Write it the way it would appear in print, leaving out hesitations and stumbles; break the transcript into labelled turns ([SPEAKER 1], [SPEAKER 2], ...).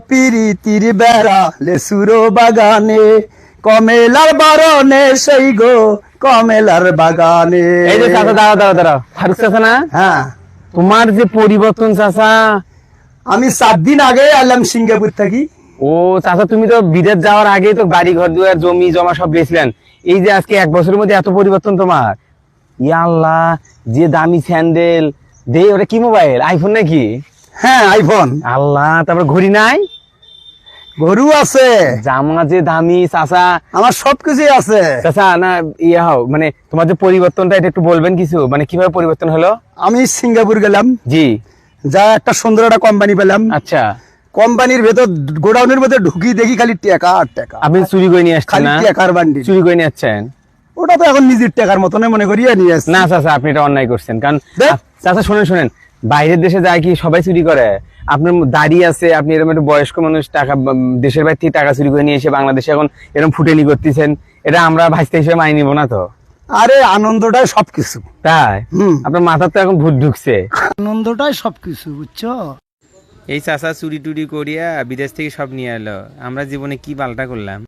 [SPEAKER 1] পিরিতির বেড়া লেসুরো বাগানে, কমেলার বারণে সেই গো কমেলার বাগানে।
[SPEAKER 2] এই যে চাচা, দাঁড়াও দাঁড়াও দাঁড়াও, ফারুক চাচা না?
[SPEAKER 1] হ্যাঁ,
[SPEAKER 2] তোমার যে পরিবর্তন চাচা।
[SPEAKER 1] আমি 7 দিন আগে এলাম সিঙ্গাপুর থাকি।
[SPEAKER 2] ও চাচা, তুমি তো বিদেশ যাওয়ার আগে তো বাড়ি ঘর দুয়ার জমি জমা সব বেচলেন, এই যে আজকে 1 বছরের মধ্যে এত পরিবর্তন তোমার! ইয়া আল্লাহ, যে দামি স্যান্ডেল দে, ওটা কি মোবাইল, আইফোন নাকি?
[SPEAKER 1] হ্যাঁ, আইফোন।
[SPEAKER 2] আল্লাহ, তারপর ঘড়ি নাই?
[SPEAKER 1] গরু আছে,
[SPEAKER 2] জামা যে দামি চাচা।
[SPEAKER 1] আমার সবকিছুই আছে।
[SPEAKER 2] চাচা না, ইয়ে হও, মানে তোমার যে পরিবর্তনটা এটা একটু বলবেন কিছু, মানে কিভাবে পরিবর্তন হলো?
[SPEAKER 1] আমি সিঙ্গাপুর গেলাম,
[SPEAKER 2] জি।
[SPEAKER 1] যা একটা সুন্দর একটা কোম্পানি পেলাম।
[SPEAKER 2] আচ্ছা,
[SPEAKER 1] কোম্পানির ভেতর গোডাউনের মধ্যে ঢুকি দেখি খালি টাকা আর টাকা,
[SPEAKER 2] আপনি চুরি করে নিয়ে আসছেন
[SPEAKER 1] খালি
[SPEAKER 2] না?
[SPEAKER 1] টাকার বান্ডিল।
[SPEAKER 2] চুরি করে নিয়ে আসছেন?
[SPEAKER 1] ওটা তো এখন নিজের টাকার মতনে মনে করিয়া নিয়ে আসছি।
[SPEAKER 2] না চাচা, আপনি এটা অন্যায় করছেন, কারণ
[SPEAKER 1] দেখ।
[SPEAKER 2] চাচা শোনেন শোনেন, বাইরের দেশে যায় কি সবাই চুরি করে? আপনার দাড়ি আছে, আপনি এরকম একটা বয়স্ক মানুষ, টাকা দেশের বাইরে থেকে টাকা চুরি করে নিয়ে এসে বাংলাদেশে এখন এরকম ফুটেনি করতেছেন, এটা আমরা ভাইস্তে হিসেবে মানি নিব না তো।
[SPEAKER 1] আরে আনন্দটাই সবকিছু।
[SPEAKER 2] তাই?
[SPEAKER 1] হুম।
[SPEAKER 2] আপনার মাথার তো এখন ভূত ঢুকছে।
[SPEAKER 1] আনন্দটাই সবকিছু, বুঝছো?
[SPEAKER 3] এই চাচা চুরি টুরি করিয়া বিদেশ থেকে সব নিয়ে এলো, আমরা জীবনে কি পাল্টা করলাম।